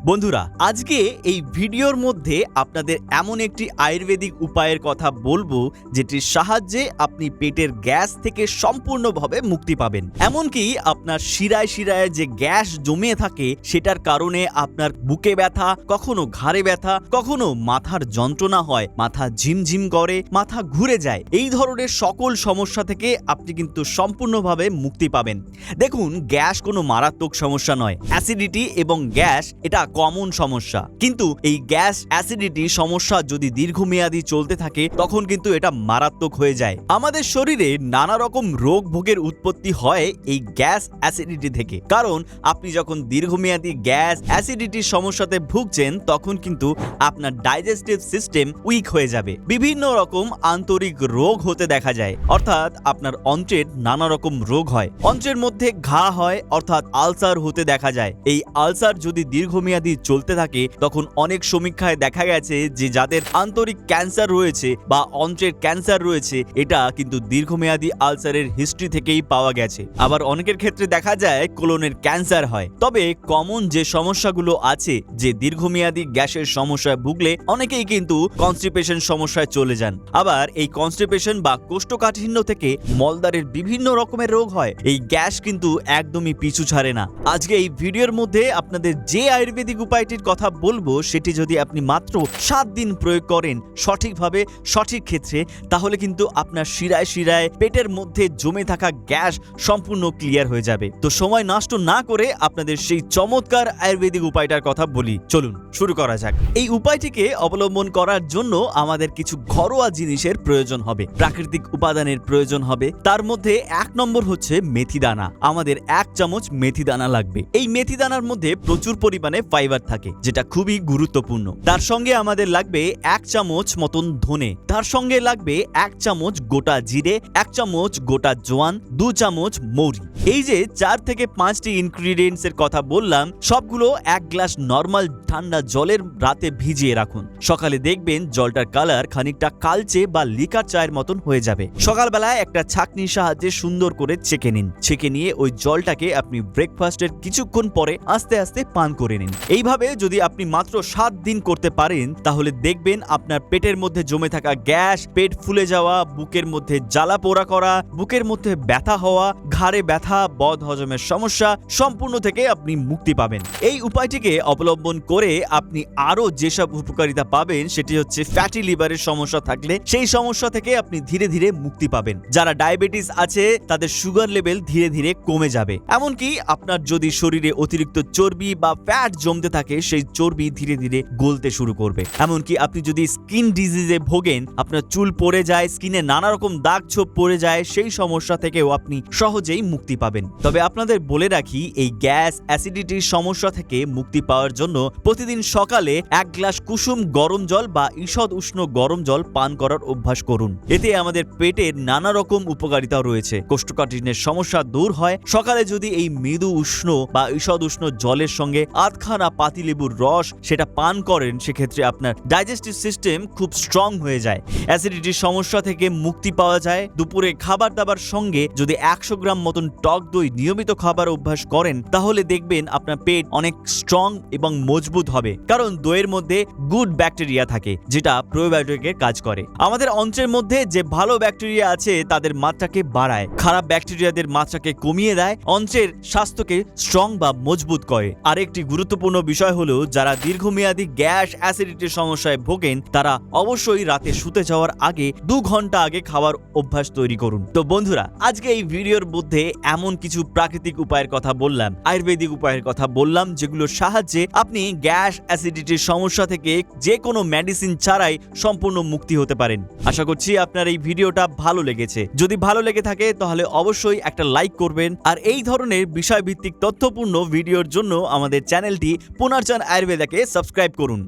বন্ধুরা, আজকে এই ভিডিওর মধ্যে আপনাদের এমন একটি আয়ুর্বেদিক উপায়ের কথা বলবো যেটির সাহায্যে আপনি পেটের গ্যাস থেকে সম্পূর্ণভাবে মুক্তি পাবেন। এমনকি আপনার শিরায় শিরায় যে গ্যাস জমে থাকে সেটার কারণে আপনার বুকে ব্যথা, কখনো ঘাড়ে ব্যথা, কখনো মাথার যন্ত্রণা হয়, মাথা ঝিমঝিম করে, মাথা ঘুরে যায়, এই ধরনের সকল সমস্যা থেকে আপনি কিন্তু সম্পূর্ণভাবে মুক্তি পাবেন। দেখুন, গ্যাস কোনো মারাত্মক সমস্যা নয়। অ্যাসিডিটি এবং গ্যাস এটা কমন সমস্যা, কিন্তু এই গ্যাস অ্যাসিডিটি সমস্যা যদি দীর্ঘমেয়াদী চলতে থাকে তখন কিন্তু এটা মারাত্মক হয়ে যায়। আমাদের শরীরে নানা রকম রোগ ভোগের উৎপত্তি হয় এই গ্যাস অ্যাসিডিটি থেকে, কারণ আপনি যখন দীর্ঘমেয়াদী গ্যাস অ্যাসিডিটির সমস্যাতে ভুগছেন তখন কিন্তু আপনার ডাইজেস্টিভ সিস্টেম উইক হয়ে যাবে, বিভিন্ন রকম আন্তরিক রোগ হতে দেখা যায়, অর্থাৎ আপনার অন্ত্রের নানা রকম রোগ হয়, অন্ত্রের মধ্যে ঘা হয়, অর্থাৎ আলসার হতে দেখা যায়। এই আলসার যদি দীর্ঘমেয়াদী চলতে থাকে তখন অনেক সমীক্ষায় দেখা গেছে যে যাদের আন্তরিক ক্যান্সার রয়েছে বা অন্ত্রের ক্যান্সার রয়েছে এটা কিন্তু দীর্ঘমেয়াদী আলসারের হিস্ট্রি থেকেই পাওয়া গেছে। আবার অনেকের ক্ষেত্রে দেখা যায় কোলনের ক্যান্সার হয়। তবে কমন যে সমস্যাগুলো আছে, যে দীর্ঘমেয়াদী গ্যাসের সমস্যায় ভুগলে অনেকেই কিন্তু কনস্টিপেশন সমস্যায় চলে যান। আবার এই কনস্টিপেশন বা কোষ্ঠকাঠিন্য থেকে মলদ্বারের বিভিন্ন রকমের রোগ হয়। এই গ্যাস কিন্তু একদমই পিছু ছাড়ে না। আজকে এই ভিডিওর মধ্যে আপনাদের যে আয়ুর্বেদিক উপায়টির কথা বলবো সেটি যদি আপনি মাত্র 7 দিন প্রয়োগ করেন সঠিকভাবে, সঠিক ক্ষেত্রে, তাহলে কিন্তু আপনার শিরায় শিরায় পেটের মধ্যে জমে থাকা গ্যাস সম্পূর্ণ ক্লিয়ার হয়ে যাবে। তো সময় নষ্ট না করে আপনাদের সেই চমৎকার আয়ুর্বেদিক উপায়টার কথা বলি, চলুন শুরু করা যাক। এই উপায়টিকে অবলম্বন করার জন্য আমাদের কিছু ঘরোয়া জিনিসের প্রয়োজন হবে, প্রাকৃতিক উপাদানের প্রয়োজন হবে। তার মধ্যে 1 নম্বর হচ্ছে মেথি দানা। আমাদের 1 চামচ মেথি দানা লাগবে। এই মেথি দানার মধ্যে প্রচুর পরিমাণে ফাইবার থাকে, যেটা খুবই গুরুত্বপূর্ণ। তার সঙ্গে আমাদের লাগবে 1 চামচ মতন ধনে, তার সঙ্গে লাগবে 1 চামচ গোটা জিরে, 1 চামচ গোটা জোয়ান, 2 চামচ মৌরি। এই যে 4 থেকে 5টি ইনগ্রিডিয়েন্টস এর কথা বললাম, সবগুলো 1 গ্লাস নরমাল ঠান্ডা জলের রাতে ভিজিয়ে রাখুন। সকালে দেখবেন জলটার কালার খানিকটা কালচে বা লিকার চায়ের মতন হয়ে যাবে। সকালবেলায় একটা ছাঁকনির সাহায্যে সুন্দর করে ছেঁকে নিন। ছেঁকে নিয়ে ওই জলটাকে আপনি ব্রেকফাস্টের কিছুক্ষণ পরে আস্তে আস্তে পান করে নিন। এইভাবে যদি আপনি মাত্র 7 দিন করতে পারেন তাহলে দেখবেন আপনার পেটের মধ্যে জমে থাকা গ্যাস, পেট ফুলে যাওয়া, বুকের মধ্যে জ্বালা পোড়া করা, বুকের মধ্যে ব্যথা হওয়া, ঘাড়ে ব্যথা, বদ হজমের সমস্যা সম্পূর্ণ থেকে আপনি মুক্তি পাবেন। এই উপায়টিকে অবলম্বন করে আপনি আরো যেসব উপকারিতা পাবেন সেটি হচ্ছে ফ্যাটি লিভারের সমস্যা থাকলে সেই সমস্যা থেকে আপনি ধীরে ধীরে মুক্তি পাবেন। যারা ডায়াবেটিস আছে তাদের সুগার লেভেল ধীরে ধীরে কমে যাবে। এমনকি আপনার যদি শরীরে অতিরিক্ত চর্বি বা ফ্যাট জমতে থাকে সেই চর্বি ধীরে ধীরে গলতে শুরু করবে। এমনকি আপনি যদি স্কিন ডিজিজে ভোগেন, আপনার চুল পড়ে যায়, স্কিনে নানা রকম দাগ ছোপ পড়ে যায়, সেই সমস্যা থেকেও আপনি সহজেই মুক্তি পাবেন। তবে আপনাদের বলে রাখি, এই গ্যাস অ্যাসিডিটির সমস্যা থেকে মুক্তি পাওয়ার জন্য প্রতিদিন সকালে 1 গ্লাস কুসুম গরম জল বা ঈষৎ উষ্ণ গরম জল পান করার অভ্যাস করুন। এতে আমাদের পেটের নানা রকম উপকারিতা রয়েছে। কোষ্ঠকাঠিন্যের সমস্যা দূর হয়। সকালে যদি এই মৃদু উষ্ণ বা ঈষৎ উষ্ণ জলের সঙ্গে আধখানা পাতিলেবুর রস সেটা পান করেন, সেক্ষেত্রে আপনার ডাইজেস্টিভ সিস্টেম খুব স্ট্রং হয়ে যায়। অ্যাসিডিটির সমস্যা থেকে মুক্তি পাওয়া যায়। দুপুরে খাবার দাবার সঙ্গে যদি 100 গ্রাম মতন টক দই নিয়মিত খাবার অভ্যাস করেন তাহলে দেখবেন আপনার পেট অনেক স্ট্রং এবং মজবুত হবে, কারণ দইয়ের মধ্যে গুড ব্যাকটেরিয়া থাকে যেটা প্রোবায়োটিকের কাজ করে। আমাদের অন্ত্রের মধ্যে যে ভালো ব্যাকটেরিয়া আছে তাদের মাত্রাকে বাড়ায়, খারাপ ব্যাকটেরিয়াদের মাত্রাকে কমিয়ে দেয়, অন্ত্রের স্বাস্থ্যকে স্ট্রং বা মজবুত করে। আরেকটি গুরুত্বপূর্ণ বিষয় হলো, যারা দীর্ঘমেয়াদী গ্যাস অ্যাসিডিটির সমস্যায় ভোগেন তারা অবশ্যই রাতে শুতে যাওয়ার আগে 2 ঘন্টা আগে খাওয়ার অভ্যাস তৈরি করুন। তো বন্ধুরা, আজকে এই ভিডিওর মধ্যে এমন কিছু প্রাকৃতিক উপায়ের কথা বললাম, আয়ুর্বেদিক উপায়ের কথা বললাম, যেগুলোর সাহায্যে আপনি গ্যাস অ্যাসিডিটির সমস্যা থেকে যে কোনো মেডিসিন ছাড়াই সম্পূর্ণ মুক্তি হতে পারেন। আশা করছি আপনার এই ভিডিওটা ভালো লেগেছে। যদি ভালো লেগে থাকে তাহলে অবশ্যই একটা লাইক করবেন। আর এই ধরনের বিষয়ভিত্তিক তথ্যপূর্ণ ভিডিওর জন্য আমাদের চ্যানেলটি পুনর্জন আয়ুর্বেদাকে সাবস্ক্রাইব করুন।